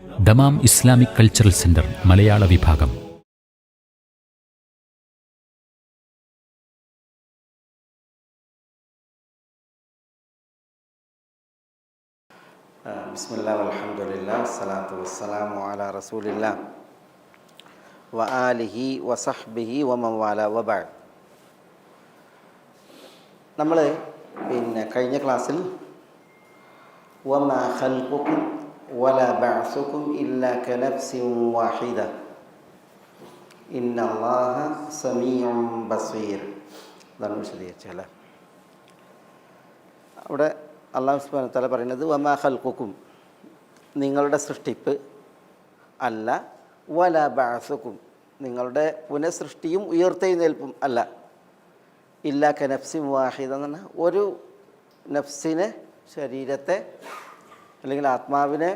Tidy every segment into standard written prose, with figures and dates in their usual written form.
Dammam Islamic cultural centre മലയാള വിഭാഗം. ബിസ്മില്ലാ വൽഹംദുലില്ലാ വസ്സലാത്തു വസ്സലാമു അലാ റസൂലില്ലാ വ ആലിഹി വസഹ്ബിഹി വമൻ വാലാ വബഅദ്. നമ്മൾ കഴിഞ്ഞ ക്ലാസ്സിൽ വമാ ഖൽഖുകും വലാ ബഅസുകും ഇല്ലാ കനഫ്സിൻ വാഹിദ ഇന്നല്ലാഹ സമീഉൻ ബസീർ എന്നാണ് വിശദീകരിച്ചത്. അവിടെ അല്ലാഹു സുബ്ഹാനഹു വ തആല പറയുന്നത് വമാ ഖൽഖുകും, നിങ്ങളുടെ സൃഷ്ടിപ്പ് അല്ല, വലാ ബഅസുകും, നിങ്ങളുടെ പുനഃസൃഷ്ടിയും ഉയർത്തെഴുന്നേൽപ്പും അല്ല, ഇല്ലാ കനഫ്സിൻ വാഹിദ എന്ന് പറഞ്ഞാൽ ഒരു നഫ്സിനെ, ശരീരത്തെ അല്ലെങ്കിൽ ആത്മാവിനെ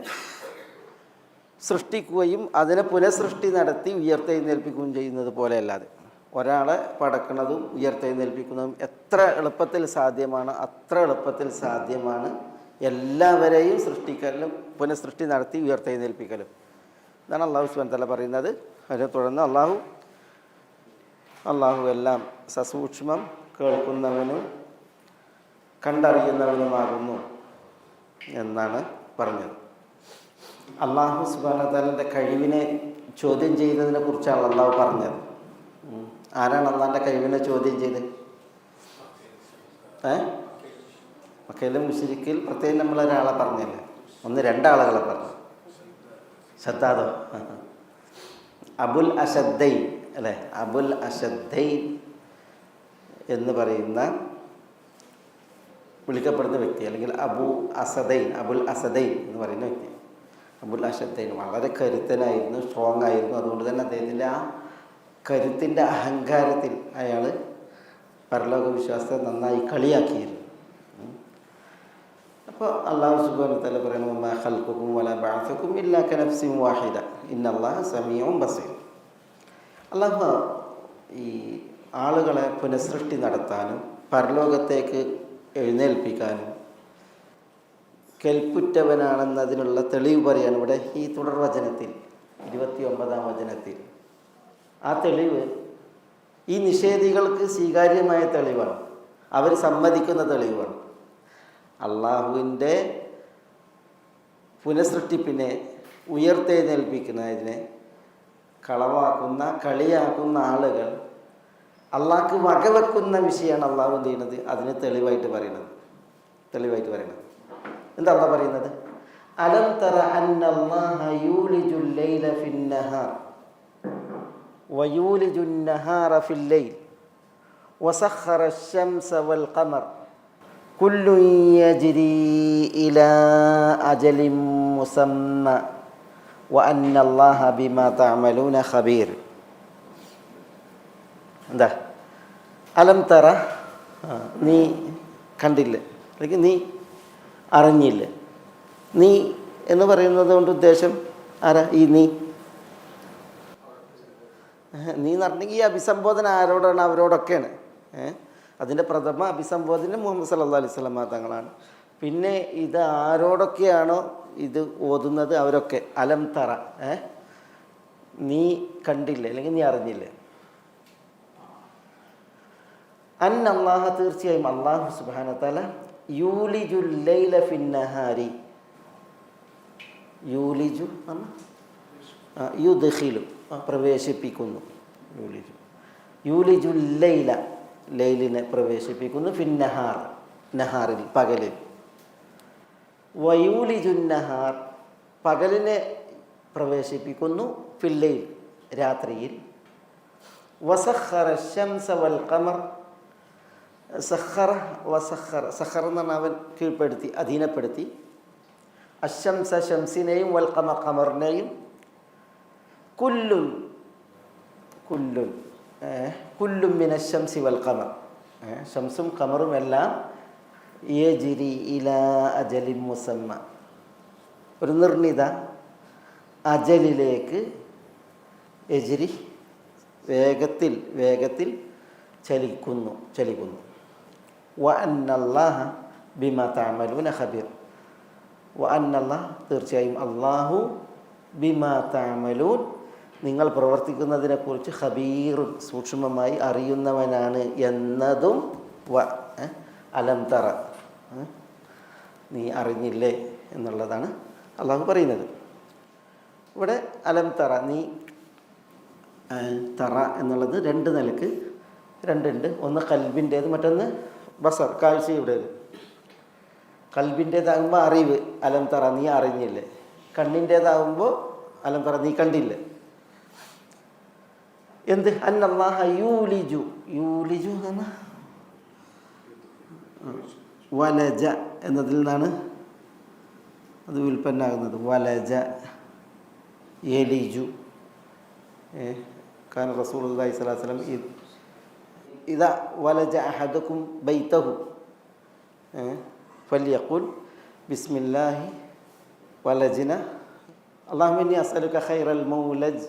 സൃഷ്ടിക്കുകയും അതിനെ പുനഃസൃഷ്ടി നടത്തി ഉയർത്തെഴുന്നേൽപ്പിക്കുകയും ചെയ്യുന്നത് പോലെ അല്ലാതെ ഒരാളെ പടക്കുന്നതും ഉയർത്തെഴുന്നേൽപ്പിക്കുന്നതും എത്ര എളുപ്പത്തിൽ സാധ്യമാണ് അത്ര എളുപ്പത്തിൽ സാധ്യമാണ് എല്ലാവരെയും സൃഷ്ടിക്കലും പുനഃസൃഷ്ടി നടത്തി ഉയർത്തെഴുന്നേൽപ്പിക്കലും. ഇതാണ് അല്ലാഹു സുബ്ഹാനഹു വ തആല പറയുന്നത്. അതിനെ തുടർന്ന് അള്ളാഹു എല്ലാം സസൂക്ഷ്മം കേൾക്കുന്നവനും കണ്ടറിയുന്നവനുമാകുന്നു എന്നാണ് പറഞ്ഞത്. അല്ലാഹു സുബ്ഹാനഹു വ തആലയുടെ കഴിവിനെ ചോദ്യം ചെയ്യുന്നതിനെ കുറിച്ചാണ് അള്ളാഹു പറഞ്ഞത്. ആരാണ് അള്ളാഹിൻ്റെ കഴിവിനെ ചോദ്യം ചെയ്ത്? മക്കയിലെ മുശ്രിക്കിൽ പ്രത്യേകം നമ്മളൊരാളെ പറഞ്ഞില്ല, രണ്ടാളുകളെ പറഞ്ഞു. ശദ്ദാദോ, അബുൽ അശദ്ദൈൻ അല്ലേ, അബുൽ അശദ്ദൈൻ എന്ന് പറയുന്ന വിളിക്കപ്പെടുന്ന വ്യക്തി, അല്ലെങ്കിൽ അബുൽ അസദൈൻ എന്ന് പറയുന്ന വ്യക്തി. അബുൽ അശദ്ദൈൻ വളരെ കരുത്തനായിരുന്നു, സ്ട്രോങ് ആയിരുന്നു. അതുകൊണ്ട് തന്നെ അദ്ദേഹത്തിൻ്റെ ആ കരുത്തിൻ്റെ അഹങ്കാരത്തിൽ അയാൾ പരലോക വിശ്വാസത്തെ നന്നായി കളിയാക്കിയിരുന്നു. അപ്പോൾ അല്ലാഹു സുബ്ഹാനഹു വ തആല പറയുന്നു വമാ ഖൽഖുകും വലാ ബഅസുകും ഇല്ലാ കനഫ്സിൻ വാഹിദ ഇന്നല്ലാഹ സമീഉൻ ബസീർ. അല്ലാഹു ഈ ആളുകളെ പുനഃസൃഷ്ടി നടത്താനും പരലോകത്തേക്ക് എഴുന്നേൽപ്പിക്കാനും കെൽപ്പുറ്റവനാണെന്നതിനുള്ള തെളിവ് പറയാണ് ഇവിടെ ഈ തുടർവചനത്തിൽ 29-ാം വചനത്തിൽ. ആ തെളിവ് ഈ നിഷേധികൾക്ക് സ്വീകാര്യമായ തെളിവാണ്, അവർ സമ്മതിക്കുന്ന തെളിവാണ്. അള്ളാഹുവിൻ്റെ പുനഃസൃഷ്ടിപ്പിനെ ഉയർത്തെഴുന്നേൽപ്പിക്കുന്നതിനെ കളിയാക്കുന്ന ആളുകൾ അള്ളാഹ്ക്ക് വകവെക്കുന്ന വിഷയമാണ് അള്ളാഹു എന്ത് ചെയ്യുന്നത്, അതിന് തെളിവായിട്ട് പറയുന്നത്. എന്താ അള്ളാഹ് പറയുന്നത്? അലം തറ അന്നല്ലാഹ യൂലിജുൽ ലൈല ഫിന്നഹാർ വയൂലിജുൻ നഹാറ ഫിൽ ലൈൽ വസഖറ അശ്-ശംസ വൽ ഖമർ കുല്ലുൻ യജ്രി ഇലാ അജലിൻ മുസമ്മ വഅന്നല്ലാഹ ബിമാ തഅമലൂന ഖബീർ. എന്താ അലം തറ, നീ കണ്ടില്ല, അല്ലെങ്കിൽ നീ അറിഞ്ഞില്ല. നീ എന്ന് പറയുന്നത് കൊണ്ട് ഉദ്ദേശം ആരാ? ഈ നീ എന്ന് പറഞ്ഞെങ്കിൽ ഈ അഭിസംബോധന ആരോടാണ്? അവരോടൊക്കെയാണ്. അതിൻ്റെ പ്രഥമ അഭിസംബോധന മുഹമ്മദ് സല്ലല്ലാഹു അലൈഹി വസല്ലം തങ്ങളാണ്. പിന്നെ ഇത് ആരോടൊക്കെയാണോ ഇത് ഓതുന്നത് അവരൊക്കെ അലം തറ, നീ കണ്ടില്ലേ അല്ലെങ്കിൽ നീ അറിഞ്ഞില്ലേ. അന്നല്ലാഹ, തീർച്ചയായും അല്ലാഹു സുബ്ഹാനഹു വ തആല യൂലിജുൽ ലൈല ഫിന്നഹാരി, യൂലിജു യുദ്ഖിലു പ്രവേശിപ്പിക്കുന്നു, യൂലിജുൽ ലൈല ലൈലിനെ പ്രവേശിപ്പിക്കുന്നു, ഫിന്നഹാർ നഹാറിൽ പകലിൽ, വയൂലിജുൻ നഹാർ പകലിനെ പ്രവേശിപ്പിക്കുന്നു, ഫില്ലൈൽ രാത്രിയിൽ, വസഖറ അശ്-ശംസ വൽ ഖമർ സഖറ എന്ന് പറഞ്ഞാൽ അവൻ കീഴ്പ്പെടുത്തി, അധീനപ്പെടുത്തി, അശംസ ശംസിനെയും വൽ ഖമർ ഖമറിനെയും, കുല്ലുൻ മിന ശംസി വൽ ഖമർ, ശംസും ഖമറും എല്ലാം, യജ്രി ഇലാ അജലിൻ മുസമ്മ, ഒരു നിർണിത അജലിലേക്ക്, യജ്രി വേഗത്തിൽ ചലിക്കുന്നു. വഅന്നല്ലാഹ ബിമാ തഅമലൂന ഖബീർ, വഅന്നല്ലാഹ് തീർച്ചയായും അല്ലാഹു ബിമാ തഅമലൂൻ, നിങ്ങൾ പ്രവർത്തിക്കുന്നതിനെക്കുറിച്ച് ഖബീറുൻ, സൂക്ഷ്മമായി അറിയുന്നവനാണ് എന്നതും അലം തറ, നീ അറിഞ്ഞില്ലേ എന്നുള്ളതാണ് അള്ളാഹു പറയുന്നത്. ഇവിടെ അലം തറ, നീ തറ എന്നുള്ളത് രണ്ട് നിലക്ക് രണ്ടുണ്ട്. ഒന്ന് കൽബിൻ്റേത്, മറ്റൊന്ന് ബസർ, കാഴ്ചയുടേത്. കൽബിൻ്റേതാകുമ്പോൾ അറിവ്, അലം തറ നീ അറിഞ്ഞില്ലേ. കണ്ണിൻ്റേതാകുമ്പോൾ അലം തറ നീ കണ്ടില്ലേ. എന്ത് അന്നല്ലാഹ യൂലിജു, യൂലിജു എന്ന് വലജ എന്നതിൽ നിന്നാണ് അത് ഉൽപ്പന്നാകുന്നത്. വലജ യലിജു. കാന റസൂലുള്ളാഹി സ്വല്ലല്ലാഹു അലൈഹി വസല്ലം ഇദാ വലജ അഹദുക്കും ബൈതഹു ഫലിയഖുൽ ബിസ്മില്ലാഹി വലജ്ന അല്ലാഹുമ്മ ഇന്നി അസ്അലുക ഖൈറൽ മൗലജ്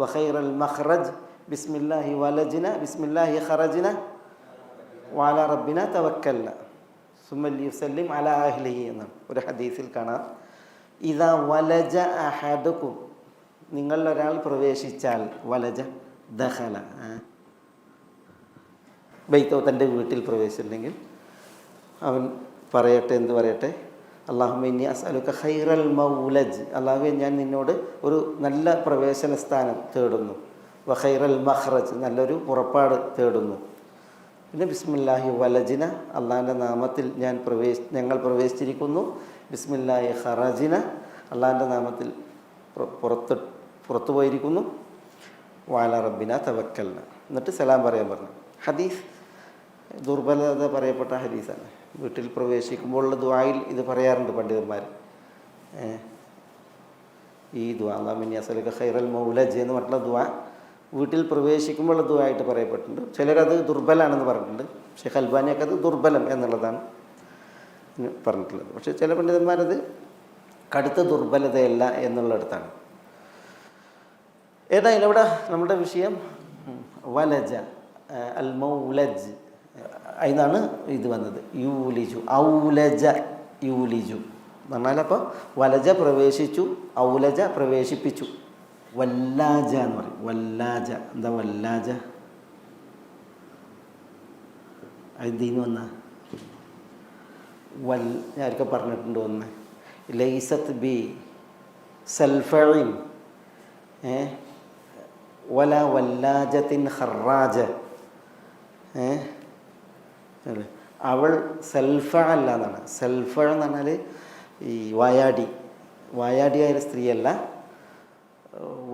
വഖൈറൽ മഖ്റജ് ബിസ്മില്ലാഹി വലജ്ന ബിസ്മില്ലാഹി ഖറജ്ന വഅലാ റബ്ബിന തവക്കൽന സുമ്മ ലിയുസല്ലിം അലാ അഹ്ലിഹി എന്നാണ് ഒരു ഹദീസിൽ കാണാം. ഇദാ വലജ അഹദുക്കും, നിങ്ങളിലൊരാൾ പ്രവേശിച്ചാൽ, വലജ ദഖല, ബൈത്തോ തൻ്റെ വീട്ടിൽ പ്രവേശിച്ചിട്ടുണ്ടെങ്കിൽ അവൻ പറയട്ടെ, എന്ത് പറയട്ടെ, അല്ലാഹുമ്മ ഇന്നി അസ്അലുക ഖൈറൽ മൗലജ്, അല്ലാഹുവേ ഞാൻ നിന്നോട് ഒരു നല്ല പ്രവേശന സ്ഥാനം തേടുന്നു, വഖൈറൽ മഖ്റജ്, നല്ലൊരു പുറപ്പാട് തേടുന്നു, പിന്നെ ബിസ്മില്ലാഹി വലജിന, അള്ളാഹിൻ്റെ നാമത്തിൽ ഞങ്ങൾ പ്രവേശിച്ചിരിക്കുന്നു, ബിസ്മില്ലാഹി ഖറജിന, അള്ളാഹിൻ്റെ നാമത്തിൽ പുറത്തു പോയിരിക്കുന്നു, വഅലാ റബ്ബിന തവക്കൽന, എന്നിട്ട് സലാം പറയാൻ പറഞ്ഞു. ഹദീസ് ദുർബലത പറയപ്പെട്ട ഹദീസാണ്. വീട്ടിൽ പ്രവേശിക്കുമ്പോഴുള്ള ദുആയിൽ ഇത് പറയാറുണ്ട് പണ്ഡിതന്മാർ. ഈ ദുആ അല്ലാഹുമ്മ ഇന്നി അസ്അലുക ഖൈറൽ മൗലജ് എന്ന് പറഞ്ഞിട്ടുള്ള ദുആ വീട്ടിൽ പ്രവേശിക്കുമ്പോഴുള്ള ദുആ ആയിട്ട് പറയപ്പെട്ടിട്ടുണ്ട്. ചിലരത് ദുർബലാണെന്ന് പറഞ്ഞിട്ടുണ്ട്. ഷെയ്ഖ് അൽബാനിയൊക്കെ അത് ദുർബലം എന്നുള്ളതാണ് പറഞ്ഞിട്ടുള്ളത്. പക്ഷേ ചില പണ്ഡിതന്മാരത് കടുത്ത ദുർബലതയല്ല എന്നുള്ളിടത്താണ്. ഏതായാലും ഇവിടെ നമ്മുടെ വിഷയം വലജ അൽ മൗലജ്, അതിനാണ് ഇത് വന്നത്. യൂലിജു, ഔലജ യൂലിജു എന്ന് പറഞ്ഞാൽ അപ്പോൾ വലജ പ്രവേശിച്ചു, ഔലജ പ്രവേശിപ്പിച്ചു. വല്ലാജ എന്ന് പറയും. വല്ലാജ, എന്താ വല്ലാജ? അതിന്ന് വന്ന ഞാനൊക്കെ പറഞ്ഞിട്ടുണ്ട്. ഒന്ന് ലൈസത്ത് ബി സൽഫിൻ വല വല്ലാജത്തിൻ ഖറാജ, അവൾ സൽഫ അല്ല എന്നാണ്. സൽഫ എന്ന് പറഞ്ഞാൽ ഈ വായാടിയായ സ്ത്രീയല്ല.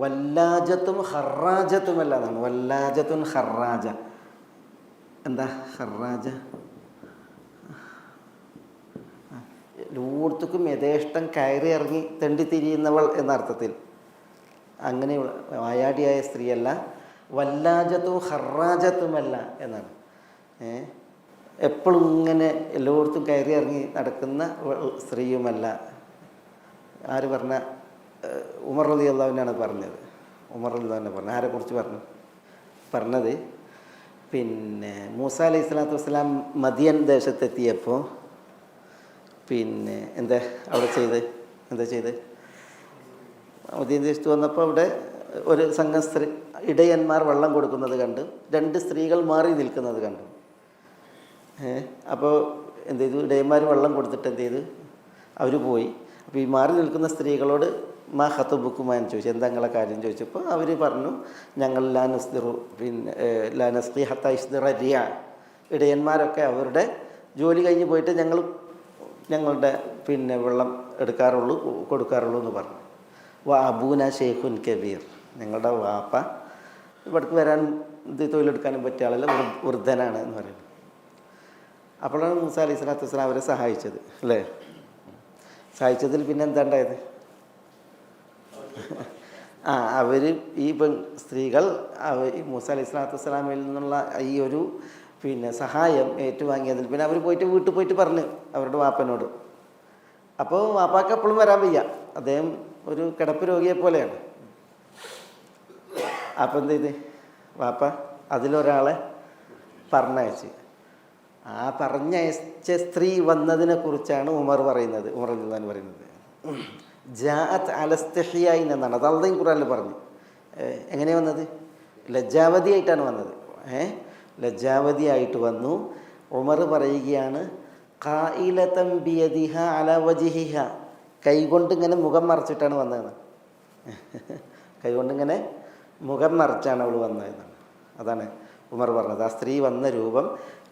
വല്ലാജത്തും ഖറാജത്തുമല്ല എന്നാണ്. വല്ലാജത്തുൻ ഖറാജ, എന്താ ഖറാജ? എല്ലായിടത്തും യഥേഷ്ടം കയറി ഇറങ്ങി തെണ്ടിത്തിരിയുന്നവൾ എന്നർത്ഥത്തിൽ. അങ്ങനെ വായാടിയായ സ്ത്രീയല്ല. വല്ലാജത്തും ഖറാജത്തുമല്ല എന്നാണ്. എപ്പോഴും ഇങ്ങനെ എല്ലായിടത്തും കയറി ഇറങ്ങി നടക്കുന്ന സ്ത്രീയുമല്ല. ആര് പറഞ്ഞ? ഉമർ റളിയല്ലാഹുവിനാണ് പറഞ്ഞത്. ഉമർ റളിയല്ലാഹു പറഞ്ഞു. ആരെക്കുറിച്ച് പറഞ്ഞത് പിന്നെ മൂസാ അലൈഹി സ്വലാത്തു വസ്സലാം മദിയൻ ദേശത്തെത്തിയപ്പോൾ എന്താ ചെയ്ത് മദിയൻ ദേശത്ത് വന്നപ്പോൾ അവിടെ ഒരു സംഘം ഇടയന്മാർ വെള്ളം കൊടുക്കുന്നത് കണ്ട് 2 സ്ത്രീകൾ മാറി നിൽക്കുന്നത് കണ്ടു. അപ്പോൾ എന്ത് ചെയ്തു? ഇടയന്മാർ വെള്ളം കൊടുത്തിട്ട് എന്ത് ചെയ്തു? അവർ പോയി. അപ്പോൾ ഈ മാറി നിൽക്കുന്ന സ്ത്രീകളോട് മാ ഖതുബുക്കുമാ എന്ന് ചോദിച്ചു, എന്താ നിങ്ങളെ കാര്യം ചോദിച്ചപ്പോൾ അവർ പറഞ്ഞു, ഞങ്ങൾ ലാ നസ്ഖി ഹത്താ യസ്ദിറ റിയ, ഇടയന്മാരൊക്കെ അവരുടെ ജോലി കഴിഞ്ഞ് പോയിട്ട് ഞങ്ങളുടെ വെള്ളം കൊടുക്കാറുള്ളൂ എന്ന് പറഞ്ഞു. അബൂന ഷെയ്ഖുൻ കബീർ, ഞങ്ങളുടെ വാപ്പ ഇവിടേക്ക് വരാൻ തൊഴിലെടുക്കാനും പറ്റിയ ആളല്ല, വൃദ്ധനാണ് എന്ന് പറയുന്നത്. അപ്പോഴാണ് മൂസാ അലൈഹി സ്വലാത്തു വസ്സലാം അവരെ സഹായിച്ചത് അല്ലേ? സഹായിച്ചതിൽ പിന്നെ എന്താ ഉണ്ടായത്? അവർ ഈ സ്ത്രീകൾ മൂസാ അലൈഹി സ്വലാത്തു വസ്സലാമിൽ നിന്നുള്ള ഈ ഒരു സഹായം ഏറ്റുവാങ്ങിയതിൽ പിന്നെ അവർ വീട്ടിൽ പോയിട്ട് പറഞ്ഞു അവരുടെ വാപ്പനോട്. അപ്പോൾ വാപ്പാക്ക് എപ്പോഴും വരാൻ വയ്യ, അദ്ദേഹം ഒരു കിടപ്പ് രോഗിയെ പോലെയാണ്. അപ്പം എന്ത് ചെയ്ത് വാപ്പ അതിലൊരാളെ പറഞ്ഞയച്ച്. ആ പറഞ്ഞയച്ച സ്ത്രീ വന്നതിനെ കുറിച്ചാണ് ഉമർ റളിയല്ലാഹു പറയുന്നത്. ജാഅത്ത് അലസ്തിഹിയായിൻ എന്നാണ്. അത് അള്ളാഹു ഖുർആനിൽ പറഞ്ഞു. എങ്ങനെയാണ് വന്നത്? ലജ്ജാവതിയായിട്ടാണ് വന്നത്. ലജ്ജാവതിയായിട്ട് വന്നു. ഉമർ പറയുകയാണ്, ഖായിലതൻ ബിയദിഹ അലാ വജ്ഹിഹ, കൈകൊണ്ട് ഇങ്ങനെ മുഖം മറച്ചിട്ടാണ് വന്നതെന്ന്. കൈകൊണ്ടിങ്ങനെ മുഖം മറച്ചാണ് അവൾ വന്നതെന്നാണ്. അതാണ് ഉമർ പറഞ്ഞത്. ആ സ്ത്രീ വന്ന രൂപം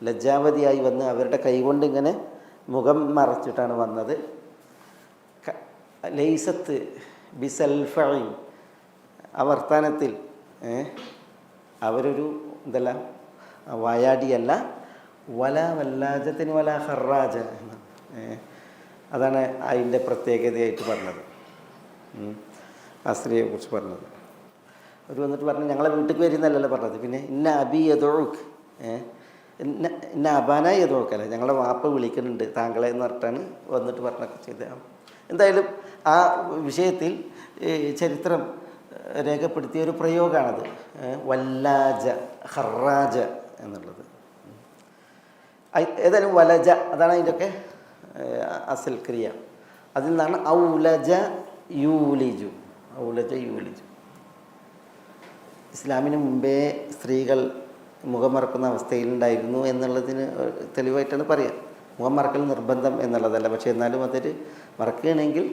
ലജ്ജാവതിയായി വന്ന് അവരുടെ കൈകൊണ്ട് ഇങ്ങനെ മുഖം മറച്ചിട്ടാണ് വന്നത്. ലൈസത്ത് ബിസൽഫഇൻ, ആ വർത്താനത്തിൽ അവരൊരു എന്തല്ല വായാടിയല്ല, വല വല്ലാജത്തിന് വല ഹറാജ എന്നാണ്. അതാണ് അതിൻ്റെ പ്രത്യേകതയായിട്ട് പറഞ്ഞത്, ആ സ്ത്രീയെ കുറിച്ച് പറഞ്ഞത്. അവർ വന്നിട്ട് പറഞ്ഞു, ഞങ്ങളെ വീട്ടിൽ വരുന്നല്ലല്ലോ പറഞ്ഞത്. പിന്നെ ഇന്ന അബി യദുക്ക്, ഇന്ന അബാന യദുക്കല്ല, ഞങ്ങളെ വാപ്പ വിളിക്കുന്നുണ്ട് താങ്കളെ എന്ന് പറഞ്ഞിട്ടാണ് വന്നിട്ട് പറഞ്ഞൊക്കെ ചെയ്തത്. എന്തായാലും ആ വിഷയത്തിൽ ചരിത്രം രേഖപ്പെടുത്തിയ ഒരു പ്രയോഗമാണത്, വല്ലാജ ഹറാജ എന്നുള്ളത്. ഏതായാലും വലജ, അതാണ് അതിൻ്റെയൊക്കെ അസൽ ക്രിയ. അതിൽ നിന്നാണ് ഔലജ യൂലിജു. ഔലജ യൂലിജു. ഇസ്ലാമിന് മുമ്പേ സ്ത്രീകൾ മുഖം മറക്കുന്ന അവസ്ഥയിലുണ്ടായിരുന്നു എന്നുള്ളതിന് തെളിവായിട്ടാണ് പറയുക. മുഖം മറക്കൽ നിർബന്ധം എന്നുള്ളതല്ല, പക്ഷേ എന്നാലും അതൊരു മറക്കുകയാണെങ്കിൽ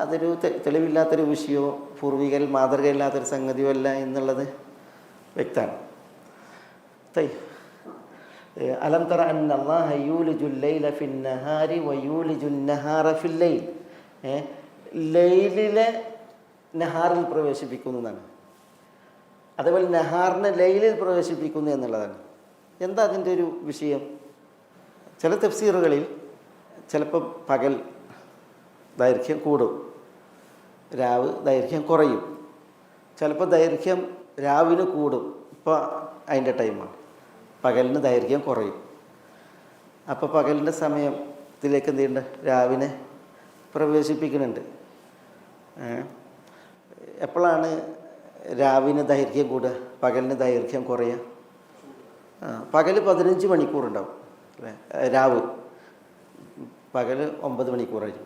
അതൊരു തെളിവില്ലാത്തൊരു വിഷയമോ പൂർവികരിൽ മാതൃകയില്ലാത്തൊരു സംഗതിയോ അല്ല എന്നുള്ളത് വ്യക്തമാണ്. അലം തറ അന്ന അല്ലാഹ യൂലിജുൽ ലൈല ഫിൻ നഹാരി വയൂലിജുൻ നഹാറ ഫിൽ ലൈൽ, ലൈലിലെ നഹാറിൽ പ്രവേശിപ്പിക്കുന്നു എന്നാണ്. അതേപോലെ നഹാറിനെ ലൈലിൽ പ്രവേശിപ്പിക്കുന്നു എന്നുള്ളതാണ്. എന്താ അതിൻ്റെ ഒരു വിഷയം? ചില തഫ്സീറുകളിൽ ചിലപ്പോൾ പകൽ ദൈർഘ്യം കൂടും, രാവ് ദൈർഘ്യം കുറയും. ചിലപ്പോൾ ദൈർഘ്യം രാവിന് കൂടും, ഇപ്പോൾ അതിൻ്റെ ടൈമാണ്. പകലിന് ദൈർഘ്യം കുറയും. അപ്പോൾ പകലിൻ്റെ സമയത്തിലേക്ക് എന്ത് ചെയ്യുന്നുണ്ട്? രാവിനെ പ്രവേശിപ്പിക്കുന്നുണ്ട്. എപ്പോഴാണ് രാവിന് ദൈർഘ്യം കൂടുക, പകലിന് ദൈർഘ്യം കുറയുക? പകൽ 15 മണിക്കൂറുണ്ടാവും അല്ലേ, രാവ്. പകൽ 9 മണിക്കൂറായിരിക്കും.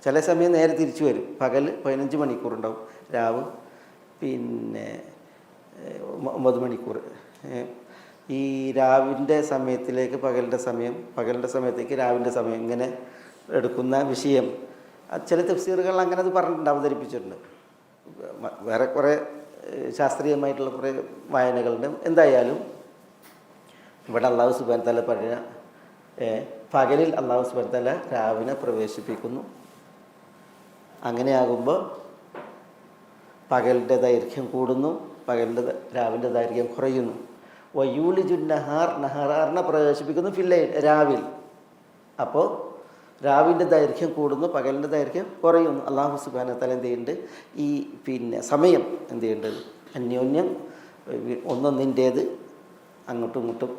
ചില സമയം നേരെ തിരിച്ചു വരും, പകൽ 15 മണിക്കൂറുണ്ടാവും, രാവ് പിന്നെ 9 മണിക്കൂർ. ഈ രാവിൻ്റെ സമയത്തിലേക്ക് പകലിൻ്റെ സമയം, പകലിൻ്റെ സമയത്തേക്ക് രാവിൻ്റെ സമയം, ഇങ്ങനെ എടുക്കുന്ന വിഷയം ചില തഫ്സീറുകൾ അങ്ങനെ അത് പറഞ്ഞിട്ടുണ്ട്, അവതരിപ്പിച്ചിട്ടുണ്ട്. വേറെ കുറേ ശാസ്ത്രീയമായിട്ടുള്ള കുറേ വായനകളുണ്ട്. എന്തായാലും ഇവിടെ അല്ലാഹു സുബ്ഹാനഹു വ തആല പറഞ്ഞ പകലിൽ അല്ലാഹു സുബ്ഹാനഹു വ തആല രാവിനെ പ്രവേശിപ്പിക്കുന്നു. അങ്ങനെയാകുമ്പോൾ പകലിൻ്റെ ദൈർഘ്യം കൂടുന്നു, രാവിൻ്റെ ദൈർഘ്യം കുറയുന്നു. വയൂലിജുൻ നഹാർ, നഹാറിനെ പ്രവേശിപ്പിക്കുന്നു ഫില്ലൈൽ, രാവിൽ. അപ്പോൾ രാവിൻ്റെ ദൈർഘ്യം കൂടുന്നു, പകലിൻ്റെ ദൈർഘ്യം കുറയുന്നു. അല്ലാഹു സുബ്ഹാനഹു വ തആല എന്ത് ചെയ്യുന്നുണ്ട്? ഈ സമയം എന്ത് ചെയ്യുന്നുണ്ട്? അന്യോന്യം ഒന്നൊന്നിൻ്റേത് അങ്ങോട്ടും ഇങ്ങോട്ടും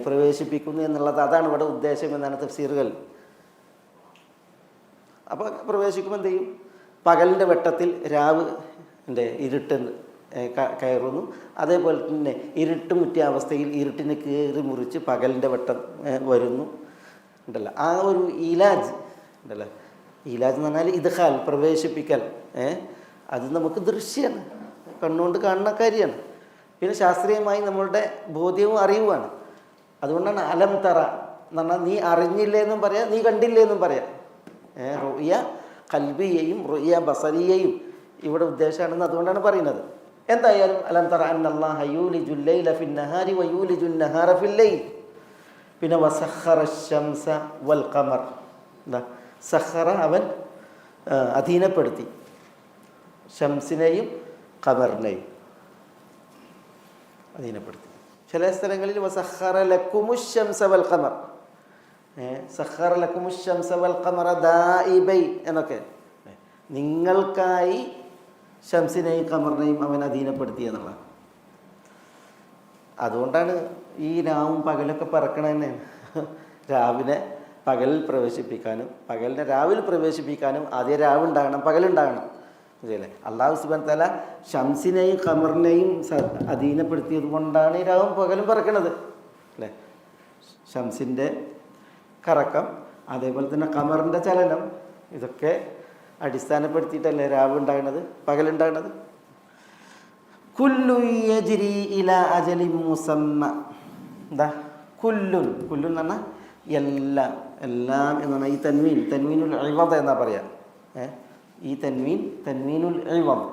പ്രവേശിപ്പിക്കുന്നു എന്നുള്ളത്, അതാണ് ഇവിടെ ഉദ്ദേശം എന്നാണ് തഫ്സീറുകൾ. അപ്പോൾ പ്രവേശിക്കുമ്പോൾ എന്ത് ചെയ്യും? പകലിൻ്റെ വെട്ടത്തിൽ രാവിൻ്റെ ഇരുട്ട് കയറുന്നു. അതേപോലെ തന്നെ ഇരുട്ട് മുറ്റിയ അവസ്ഥയിൽ ഇരുട്ടിനെ കീറി മുറിച്ച് പകലിൻ്റെ വെട്ടം വരുന്നു ഉണ്ടല്ലോ. ആ ഒരു ഇലാജ് ഉണ്ടല്ലോ, ഇലാജ് എന്ന് പറഞ്ഞാൽ ഇദ്ഖാൽ, പ്രവേശിപ്പിക്കൽ. അത് നമുക്ക് ദൃശ്യമാണ്, കണ്ണുകൊണ്ട് കാണുന്ന കാര്യമാണ്. പിന്നെ ശാസ്ത്രീയമായി നമ്മളുടെ ബോധ്യവും അറിവുമാണ്. അതുകൊണ്ടാണ് അലം തറ എന്ന് പറഞ്ഞാൽ നീ അറിഞ്ഞില്ലേന്നും പറയാം, നീ കണ്ടില്ലേന്നും പറയാം. റുയ ഖൽബിയെയും റുയ ബസരിയെയും ഇവിടെ ഉദ്ദേശമാണെന്ന് അതുകൊണ്ടാണ് പറയുന്നത്. എന്തായാലും അലം തറ അന്നല്ലാഹ യൂലിജുൽ ലൈല ഫിൻ നഹാരി വയൂലിജുൻ നഹാറ ഫിൽ ലൈൽ. പിന്നെ വസഖറ ശംസ വൽ ഖമർ, സഖറ അവൻ അധീനപ്പെടുത്തി, ഷംസിനെയും ഖമറിനെയും അധീനപ്പെടുത്തി. ചില സ്ഥലങ്ങളിൽ വസഖറ ലക്കുമുശ് ശംസ വൽ ഖമർ, സഖറ ലക്കുമുശ് ശംസ വൽ ഖമറ ദാഇബൈ എന്നൊക്കെ, നിങ്ങൾക്കായി ഷംസിനെയും ഖമറിനെയും അവൻ അധീനപ്പെടുത്തി എന്നുള്ളതാണ്. അതുകൊണ്ടാണ് ഈ രാവും പകലൊക്കെ പറക്കണ തന്നെയാണ്. രാവിലെ പകലിൽ പ്രവേശിപ്പിക്കാനും പകലിനെ രാവിൽ പ്രവേശിപ്പിക്കാനും ആദ്യം രാവുണ്ടാകണം, പകലുണ്ടാകണം. ശരിയല്ലേ? അല്ലാഹു സുബ്ഹാനഹു വ തആല ഷംസിനെയും ഖമറിനെയും അധീനപ്പെടുത്തിയത് കൊണ്ടാണ് ഈ രാവും പകലും പറക്കണത് അല്ലേ. ഷംസിൻ്റെ കറക്കം, അതേപോലെ തന്നെ ഖമറിൻ്റെ ചലനം, ഇതൊക്കെ അടിസ്ഥാനപ്പെടുത്തിയിട്ടല്ലേ രാവ് ഉണ്ടാകുന്നത്, പകലുണ്ടാകുന്നത്. കുല്ലു യജ്രി ഇലാ അജലിൻ മുസമ്മ. എന്താ കുല്ലുൻ? കുല്ലുൻ എന്ന് പറഞ്ഞാൽ എല്ലാം, എല്ലാം എന്ന് പറഞ്ഞാൽ ഈ തൻവീനുൽ ഇവദ് എന്നാ പറയാ. ഈ തൻവീനുൽ ഇവദ്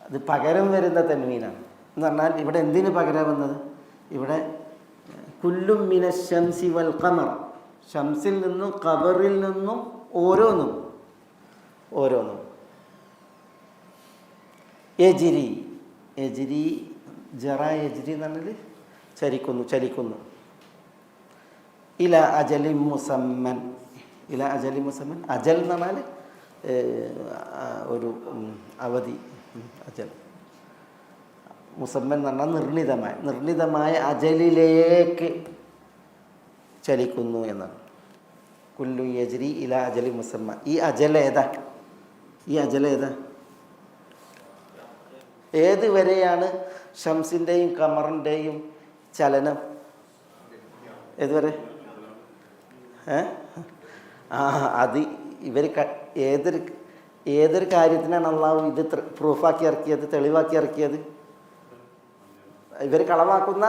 അത് പകരം വരുന്ന തൻവീനാണ്. എന്ന് പറഞ്ഞാൽ ഇവിടെ എന്തിന് പകരം വന്നത്? ഇവിടെ കുല്ലും മിന ശംസി വൽ ഖമർ, ഷംസിൽ നിന്നും ഖബറിൽ നിന്നും ഓരോന്നും യജ്രി ജറ യജ്രി എന്ന് പറഞ്ഞാൽ ചലിക്കുന്നു. ഇല അജലി മുസമ്മൻ, അജൽ എന്ന് പറഞ്ഞാൽ ഒരു അവധി, അജൽ. മുസമ്മൻ എന്ന് പറഞ്ഞാൽ നിർണിതമായ അജലിലേക്ക് ചലിക്കുന്നു എന്നാണ്. കുല്ലു യജ്രി ഇല അജലി മുസമ്മ. ഈ അജൽ ഏതാ? ഏത് വരെയാണ് ഷംസിൻ്റെയും ഖമറിൻ്റെയും ചലനം? ഏതുവരെ? അത് ഇവർ ഏതൊരു കാര്യത്തിനാണ് അള്ളാഹു ഇത് പ്രൂഫാക്കി ഇറക്കിയത്, തെളിവാക്കി ഇറക്കിയത്? ഇവർ കളവാക്കുന്ന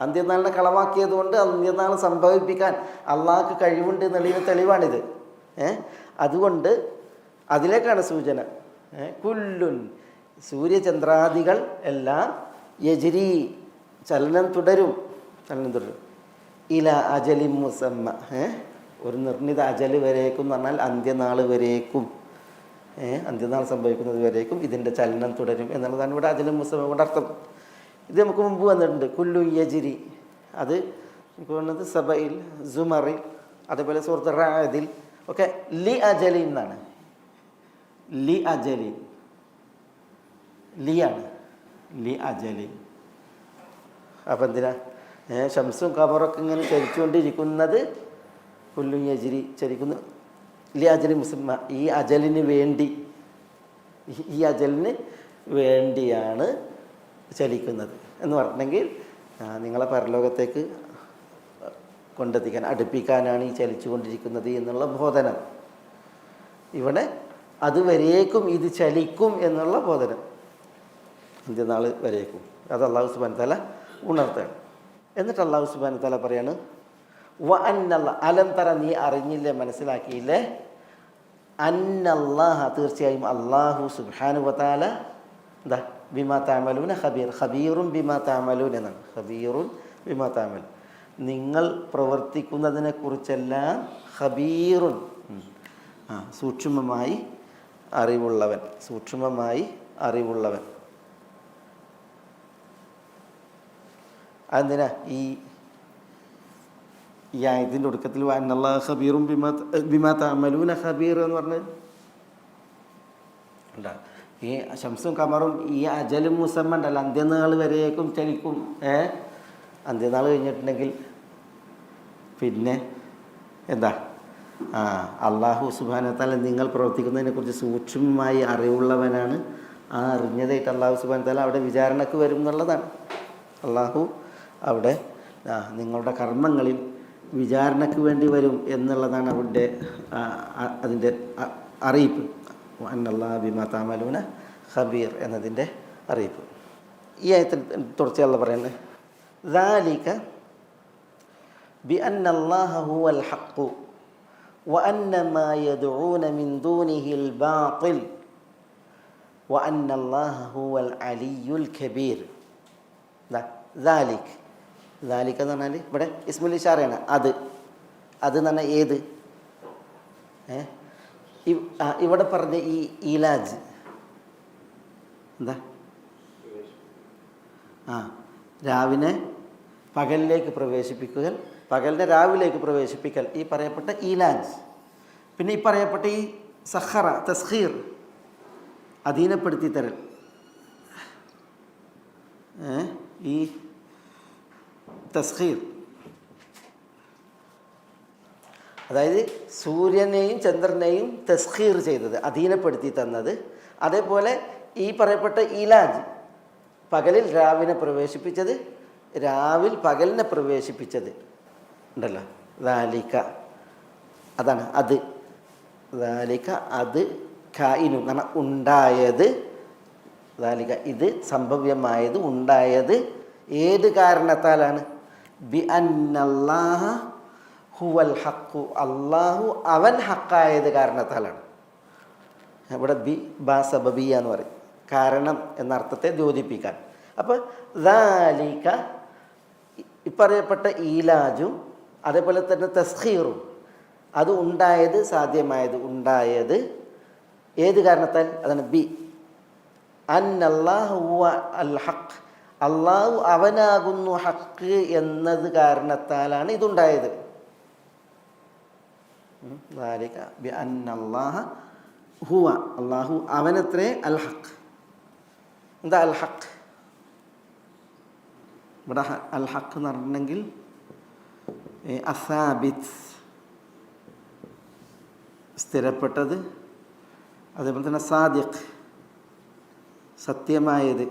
അന്ത്യനാളിനെ കളവാക്കിയത് കൊണ്ട് അന്ത്യനാൾ സംഭവിപ്പിക്കാൻ അള്ളാഹ്ക്ക് കഴിവുണ്ട് എന്നുള്ള തെളിവാണിത്. അതുകൊണ്ട് അതിലേക്കാണ് സൂചന. കുല്ലുൻ, സൂര്യചന്ദ്രാദികൾ എല്ലാം യജ്രി, ചലനം തുടരും. ഇല അജലി മുസമ്മ, ഒരു നിർണിത അജല് വരേക്കും എന്ന് പറഞ്ഞാൽ അന്ത്യനാൾ വരേക്കും, അന്ത്യനാൾ സംഭവിക്കുന്നത് വരേക്കും ഇതിൻ്റെ ചലനം തുടരും എന്നുള്ളതാണ് ഇവിടെ അജലി മുസമ്മ കൊണ്ട് അർത്ഥം. ഇത് നമുക്ക് മുമ്പ് വന്നിട്ടുണ്ട്. കുല്ലു യജ്രി, അത് എനിക്ക് തോന്നുന്നത് സബയിൽ, സുമറിൽ, അതേപോലെ സൂറത്ത് റാദിൽ ഒക്കെ ലി അജലി എന്നാണ്. ലി അജലി, ലിയാണ്, ലി അജലി. അപ്പം എന്തിനാ ഷംസും ഖമറൊക്കെ ഇങ്ങനെ ചലിച്ചുകൊണ്ടിരിക്കുന്നത്? കുല്ലു യജ്രി, ചലിക്കുന്നു. ലി അജലി മുസമ്മ, ഈ അജലിന് വേണ്ടിയാണ് ചലിക്കുന്നത് എന്ന് പറഞ്ഞെങ്കിൽ നിങ്ങളെ പരലോകത്തേക്ക് കൊണ്ടെത്തിക്കാൻ, അടുപ്പിക്കാനാണ് ഈ ചലിച്ചുകൊണ്ടിരിക്കുന്നത് എന്നുള്ള ബോധനം. ഇവിടെ അതുവരേക്കും ഇത് ചലിക്കും എന്നുള്ള ബോധനം, അന്ത്യനാൾ വരേക്കും. അത് അല്ലാഹു സുബ്ഹാനഹു വ തആല ഉണർത്തുകയാണ്. എന്നിട്ട് അല്ലാഹു സുബ്ഹാനഹു വ തആല പറയാണ്, വ അന്നല്ല, അലം തറ, നീ അറിഞ്ഞില്ലേ, മനസ്സിലാക്കിയില്ലേ, അന്നല്ലാഹ, തീർച്ചയായും അല്ലാഹു സുബ്ഹാനഹു വ തആല എന്താ ബിമാ തഅമലൂന ഖബീർ, ഖബീറുൻ ബിമാ തഅമലൂൻ എന്നാണ്. ഖബീറുൻ ബിമാ തഅമൽ, നിങ്ങൾ പ്രവർത്തിക്കുന്നതിനെക്കുറിച്ചെല്ലാം ഖബീറുൻ, സൂക്ഷ്മമായി അറിവുള്ളവൻ. അതെന്തിനാ ഈ ആയത്തിൻ്റെ ഒടുക്കത്തിൽ അന്നല്ലാഹ ഖബീറുൻ ബിമാ തഅമലൂന ഖബീർ എന്ന് പറഞ്ഞത്? ഈ ശംസും ഖമറും ഈ അജലും മുസമ്മ ഉണ്ടല്ലോ, അന്ത്യനാൾ വരേക്കും ചലിക്കും. അന്ത്യനാൾ കഴിഞ്ഞിട്ടുണ്ടെങ്കിൽ പിന്നെ എന്താ? അല്ലാഹു സുബ്ഹാനഹു വ തആല നിങ്ങൾ പ്രവർത്തിക്കുന്നതിനെക്കുറിച്ച് സൂക്ഷ്മമായി അറിവുള്ളവനാണ്. ആ അറിഞ്ഞതായിട്ട് അല്ലാഹു സുബ്ഹാനഹു വ തആല അവിടെ വിചാരണക്ക് വരും എന്നുള്ളതാണ്. അല്ലാഹു അവിടെ നിങ്ങളുടെ കർമ്മങ്ങളിൽ വിചാരണക്ക് വേണ്ടി വരും എന്നുള്ളതാണ് അവിടെ അതിൻ്റെ അറിയിപ്പ്. അന്നല്ലാഹ ബിമാ തഅമലൂന ഖബീർ എന്നതിൻ്റെ അറിയിപ്പ്. ഈ ആയത്തിൽ തുടർച്ചയുള്ള പറയുന്നത്, ദാലിക ബിഅന്നല്ലാഹ ഹുവൽ ഹഖ് വഅന്ന മാ യദ്ഊന മിൻ ദൂനിഹിൽ ബാതിൽ വഅന്നല്ലാഹ ഹുവൽ അലിയ്യുൽ കബീർ. ദാലിക് എന്ന് പറഞ്ഞാൽ ഇവിടെ ഇസ്മുൽ ഇശാറയാണ്. അത് എന്ന് പറഞ്ഞാൽ ഏത്? ഇവിടെ പറഞ്ഞ ഈ ഇലാജ് എന്താ? രാവിനെ പകലിലേക്ക് പ്രവേശിപ്പിക്കൽ, പകലിനെ രാവിലേക്ക് പ്രവേശിപ്പിക്കൽ, ഈ പറയപ്പെട്ട ഇലാജ്. പിന്നെ ഈ പറയപ്പെട്ട ഈ സഖറ, തസ്ഖീർ, അധീനപ്പെടുത്തി തരൽ. ഈ തസ്ഖീർ അതായത് സൂര്യനെയും ചന്ദ്രനെയും തസ്ഖീർ ചെയ്തത്, അധീനപ്പെടുത്തി തന്നത്. അതേപോലെ ഈ പറയപ്പെട്ട ഇലാജ്, പകലിൽ രാവിനെ പ്രവേശിപ്പിച്ചത്, രാവിൽ പകലിനെ പ്രവേശിപ്പിച്ചത് ഉണ്ടല്ലോ, ദാലിക, അതാണ് അത്. ദാലിക അത് കായിനു എന്ന് പറഞ്ഞാൽ ഉണ്ടായത്, ദാലിക ഇത് സംഭവ്യമായത് ഉണ്ടായത് ഏത് കാരണത്താലാണ്? ബി അന്നല്ലാഹ ഹുവൽ ഹഖു, അള്ളാഹു അവൻ ഹക്കായത് കാരണത്താലാണ്. ഇവിടെ ബി ബാ സബബിയ എന്ന് പറയും, കാരണം എന്ന അർത്ഥത്തെ ദ്യോതിപ്പിക്കാൻ. അപ്പോൾ ദാലിക ഇപ്പറയപ്പെട്ട ഈലാജും അതേപോലെ തന്നെ തസ്ഖീറും അത് ഉണ്ടായത്, സാധ്യമായത് ഉണ്ടായത് ഏത് കാരണത്താൽ? അതാണ് ബി അന്നല്ലാഹു ഹുവ അൽ ഹഖ്, അള്ളാഹു അവനാകുന്നു ഹക്ക് എന്നത് കാരണത്താലാണ് ഇതുണ്ടായത്. ദാലിക ബി അന്നല്ലാഹ ഹുവ, അള്ളാഹു അവനത്രേ അൽ ഹഖ്. എന്താ അൽ ഹഖ്? ഇവിടെ അൽ ഹഖ് എന്ന് പറഞ്ഞിട്ടുണ്ടെങ്കിൽ അസാബിത്ത്, സ്ഥിരപ്പെട്ടത്, അതേപോലെ തന്നെ സാദിഖ്, സത്യമായത്.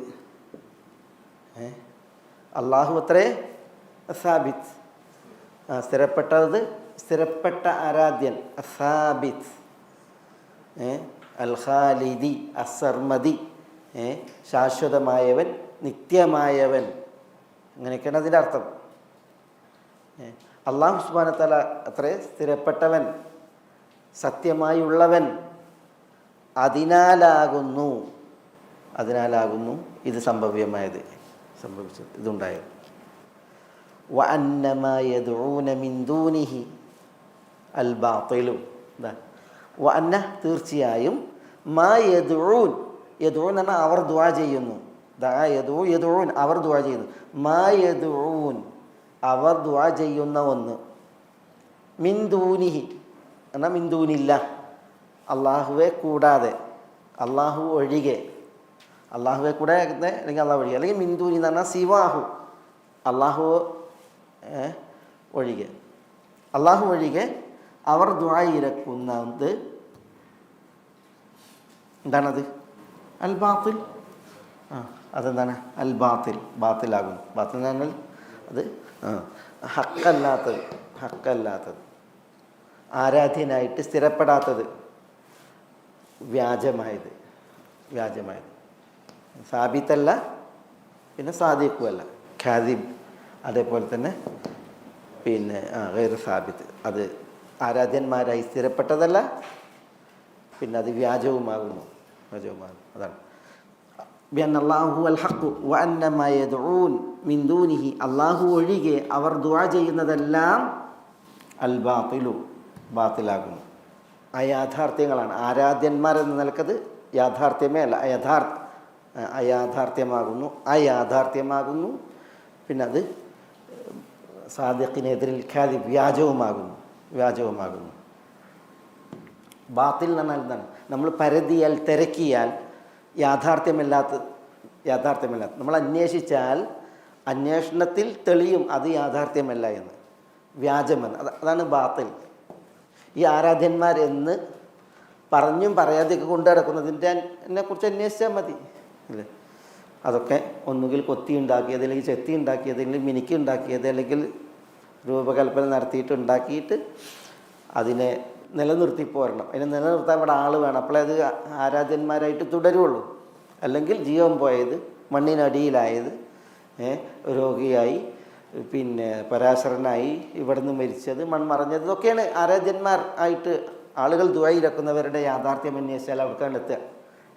അള്ളാഹു അത്രേ അസാബിത്ത്, സ്ഥിരപ്പെട്ടത്, സ്ഥിരപ്പെട്ട ആരാധ്യൻ, അസാബിത്ത്, അൽ ഖാലിദി, അസർമദി, ശാശ്വതമായവൻ, നിത്യമായവൻ, അങ്ങനെയൊക്കെയാണ് അതിൻ്റെ അർത്ഥം. അള്ളാഹു സുബ്ഹാനഹു വ തആല അത്രേ സ്ഥിരപ്പെട്ടവൻ, സത്യമായുള്ളവൻ, അതിനാലാകുന്നു ഇത് സംഭവ്യമായത്, സംഭവിച്ചത്, ഇതുണ്ടായത്. വ അന്നമാ യദ്ഊന മിൻ ദൂനിഹി അൽ ബാത്തിലു, വ അന്ന തീർച്ചയായും, മാ യദ്ഊൻ, യദ്ഊൻ എന്ന് പറഞ്ഞാൽ അവർ ദുആ ചെയ്യുന്നു, യദ്ഊൻ അവർ ദുആ ചെയ്യുന്നു, മാ യദ്ഊൻ അവർ ദുആ ചെയ്യുന്ന ഒന്ന്, മിൻ ദൂനിഹി എന്നാൽ മിൻ ദൂനില്ല അള്ളാഹുവെ കൂടാതെ, അള്ളാഹു ഒഴികെ, അള്ളാഹുവെ കൂടാതെ അല്ലെങ്കിൽ അള്ളാഹു ഒഴികെ, അല്ലെങ്കിൽ മിൻ ദൂനി എന്ന് പറഞ്ഞാൽ സിവാഹു, അള്ളാഹു ഒഴികെ, അള്ളാഹു ഒഴികെ അവർ ദുആ ഇരക്കുന്നത് എന്താണത്? അൽ ബാത്തിൽ. അതെന്താണ്? അൽ ബാത്തിൽ, ബാത്തിലാകുന്നു. ബാത്തിൽ എന്ന് പറഞ്ഞാൽ അത് ഹക്കല്ലാത്തത്, ആരാധ്യനായിട്ട് സ്ഥിരപ്പെടാത്തത്, വ്യാജമായത്, സാബിത്തല്ല, പിന്നെ സാദിഖുമല്ല, ഖാദിബ്, അതേപോലെ തന്നെ പിന്നെ ഗൈർ സാബിത്ത്, അത് ആരാധ്യന്മാരായി സ്ഥിരപ്പെട്ടതല്ല, പിന്നെ അത് വ്യാജവുമാകുന്നു. അതാണ് ബിഅന്നല്ലാഹു അൽ ഹഖ് വ അന്നമാ യദ്ഊൻ മിൻ ദൂനിഹി, അള്ളാഹു ഒഴികെ അവർ ദുആ ചെയ്യുന്നതെല്ലാം അൽ ബാത്തിലു, ബാത്തിലാകുന്നു, അയാഥാർത്ഥ്യങ്ങളാണ്. ആരാധ്യന്മാരെന്ന നിലക്കത് യാഥാർത്ഥ്യമേ അല്ല, അയാഥാർത്ഥ്യമാകുന്നു. പിന്നെ അത് സാദിഖിനെതിരിൽ ഖാദിബ്, വ്യാജവുമാകുന്നു. ബാത്തിൽ എന്ന് പറഞ്ഞാൽ എന്താണ്? നമ്മൾ പരതിയാൽ, തിരക്കിയാൽ യാഥാർത്ഥ്യമല്ലാത്ത, നമ്മൾ അന്വേഷിച്ചാൽ അന്വേഷണത്തിൽ തെളിയും അത് യാഥാർത്ഥ്യമല്ല എന്ന്, വ്യാജമെന്ന്. അതാണ് ബാത്തിൽ. ഈ ആരാധ്യന്മാർ എന്ന് പറഞ്ഞും പറയാതെയൊക്കെ കൊണ്ടു നടക്കുന്നതിൻ്റെ എന്നെക്കുറിച്ച് അന്വേഷിച്ചാൽ മതി അല്ലേ? അതൊക്കെ ഒന്നുകിൽ കൊത്തി ഉണ്ടാക്കിയത്, അല്ലെങ്കിൽ ചെത്തി ഉണ്ടാക്കിയത്, അല്ലെങ്കിൽ മിനുക്കി ഉണ്ടാക്കിയത്, അല്ലെങ്കിൽ രൂപകൽപ്പന ഉണ്ടാക്കിയിട്ട് അതിനെ നിലനിർത്തി പോരണം. അതിനെ നിലനിർത്താൻ ഇവിടെ ആൾ വേണം, അപ്പോഴേ അത് ആരാധ്യന്മാരായിട്ട് തുടരുള്ളൂ. അല്ലെങ്കിൽ ജീവൻ പോയത്, മണ്ണിനടിയിലായത്, രോഗിയായി, പിന്നെ പരാശരനായി, ഇവിടുന്ന് മരിച്ചത്, മൺമറഞ്ഞത്, ഇതൊക്കെയാണ് ആരാധ്യന്മാർ ആയിട്ട് ആളുകൾ ദുആയിരക്കുന്നവരുടെ യാഥാർത്ഥ്യം അന്വേഷിച്ചാൽ അവർക്കാണ് എത്തുക.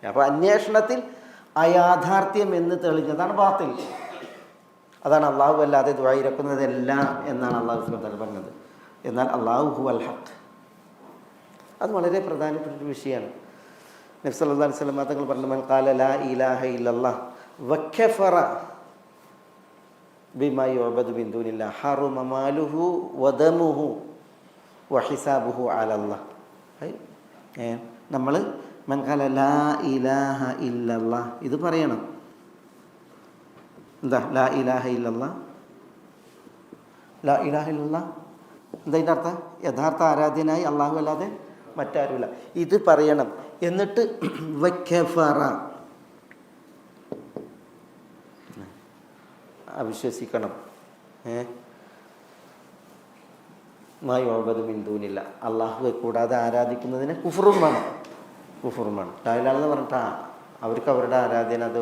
അപ്പോൾ അന്വേഷണത്തിൽ അയാഥാർത്ഥ്യം എന്ന് തെളിഞ്ഞതാണ് ബാത്തിൽ. അതാണ് അള്ളാഹു അല്ലാതെ ദുആയിരക്കുന്നതെല്ലാം എന്നാണ് അള്ളാഹു സുബ്ഹാനഹു വ തആല പറഞ്ഞത്. എന്നാൽ അള്ളാഹു ഹുവൽ ഹഖ്, അത് വളരെ പ്രധാനപ്പെട്ട ഒരു വിഷയമാണ്. നബി സല്ലല്ലാഹു അലൈഹി വസല്ലം തങ്ങൾ പറഞ്ഞു, മൻ ഖാല ലാ ഇലാഹ ഇല്ലല്ലാഹ് വക്കഫറ ബിമാ യുഅബദു മിൻ ദൂനില്ലാഹ് ഹറമ മാലുഹു വദമുഹു വഹിസാബുഹു അലല്ലാഹ്. നമ്മൾ മൻ ഖാല ലാ ഇലാഹ ഇല്ലല്ലാഹ് ഇത് പറയണം. എന്താ ലാ ഇലാഹ ഇല്ലല്ലാഹ്? ലാ ഇലാഹ ഇല്ലല്ലാഹ് എന്താ ഇതിൻ്റെ അർത്ഥം? യഥാർത്ഥ ആരാധ്യനായി അള്ളാഹു അല്ലാതെ മറ്റാരുമില്ല, ഇത് പറയണം. എന്നിട്ട് വക്കഫറ, അവിശ്വസിക്കണം. മാ യുഅബദു മിൻ ദൂനില്ല, അള്ളാഹുവെ കൂടാതെ ആരാധിക്കുന്നതിന് കുഫറും വേണം. ലാ ഇലാഹ ഇല്ലല്ലാഹ് പറഞ്ഞിട്ട് അവർക്ക് അവരുടെ ആരാധന അത്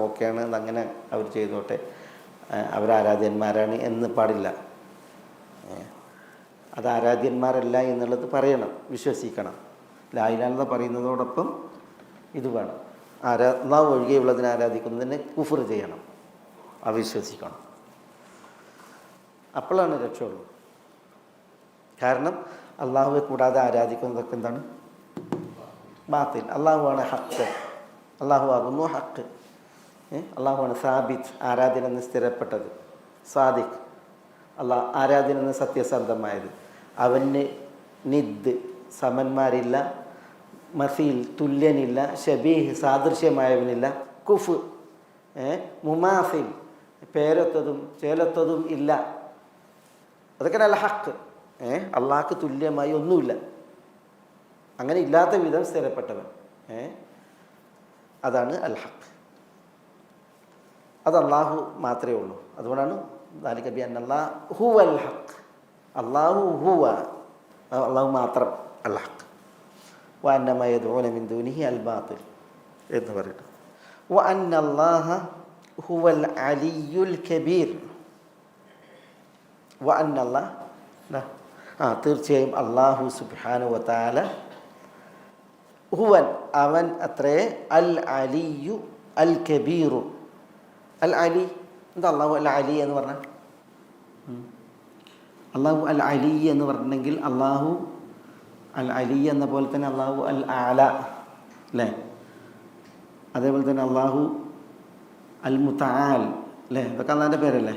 ഓക്കെയാണ്, അങ്ങനെ അവർ ചെയ്തോട്ടെ, അവരാരാധ്യന്മാരാണ് എന്ന് പാടില്ല. അത് ആരാധ്യന്മാരല്ല എന്നുള്ളത് പറയണം, വിശ്വസിക്കണം. ലാ ഇലാഹ ഇല്ലല്ലാഹ് പറയുന്നതോടൊപ്പം ഇത് വേണം. അള്ളാഹു ഒഴികെയുള്ളതിനെ ആരാധിക്കുന്നതിന് കുഫർ ചെയ്യണം, അവിശ്വസിക്കണം. അപ്പോഴാണ് രക്ഷയുള്ളൂ. കാരണം അള്ളാഹുവെ കൂടാതെ ആരാധിക്കുന്നതൊക്കെ എന്താണ്? ബാത്തിൽ. അള്ളാഹുവാണ് ഹക്ക്, അള്ളാഹു ആകുന്നു ഹക്ക്. അള്ളാഹുവാണ് സാബിത്ത്, ആരാധന എന്ന് സ്ഥിരപ്പെട്ടത്. സാദിഖ്, ആരാധന എന്ന് സത്യസന്ധമായത്. അവന് നിദ്, സമന്മാരില്ല. മസീൽ, തുല്യനില്ല. ഷബീഹ്, സാദൃശ്യമായവനില്ല. കുഫ്, മുമാസിൽ, പേരൊത്തതും ചേലൊത്തതും ഇല്ല. അതൊക്കെ നല്ല ഹക്ക്. അള്ളാഹ്ക്ക് തുല്യമായി ഒന്നുമില്ല, അങ്ങനെ ഇല്ലാത്ത വിധം സ്ഥിരപ്പെട്ടവൻ. അതാണ് അൽ ഹക്ക്. അത് അള്ളാഹു മാത്രമേ ഉള്ളൂ. അതുകൊണ്ടാണ് ദാലിക ബിഅന്നല്ലാഹു ഹുവൽ ഹക്ക്, അള്ളാഹു ഹുവ, അള്ളാഹു മാത്രം അൽ ഹക്ക്. വഅന്ന മാ യദ്ഊന മിൻ ദൂനിഹി അൽ ബാത്തിൽ എന്ന് പറയുന്നത്. വഅന്നല്ലാഹ ഹുവൽ അലിയുൽ കബീർ. വഅന്നല്ലാഹ, തീർച്ചയായും അള്ളാഹു സുബ്ഹാനഹു വ തആല ഹുവൻ, അവൻ അത്രേ, അൽ അലിയു അൽ കബീറു. അൽ അലി, എന്താ അള്ളാഹു അൽ അലി എന്ന് പറഞ്ഞാൽ? അള്ളാഹു അൽ അലി എന്ന് പറഞ്ഞിട്ടുണ്ടെങ്കിൽ അള്ളാഹു അൽ അലി എന്ന പോലെ തന്നെ അള്ളാഹു അൽ ആല അല്ലേ? അതേപോലെ തന്നെ അള്ളാഹു അൽ മുതആൽ അല്ലേ? ഇതൊക്കെ അള്ളാഹിൻ്റെ പേരല്ലേ?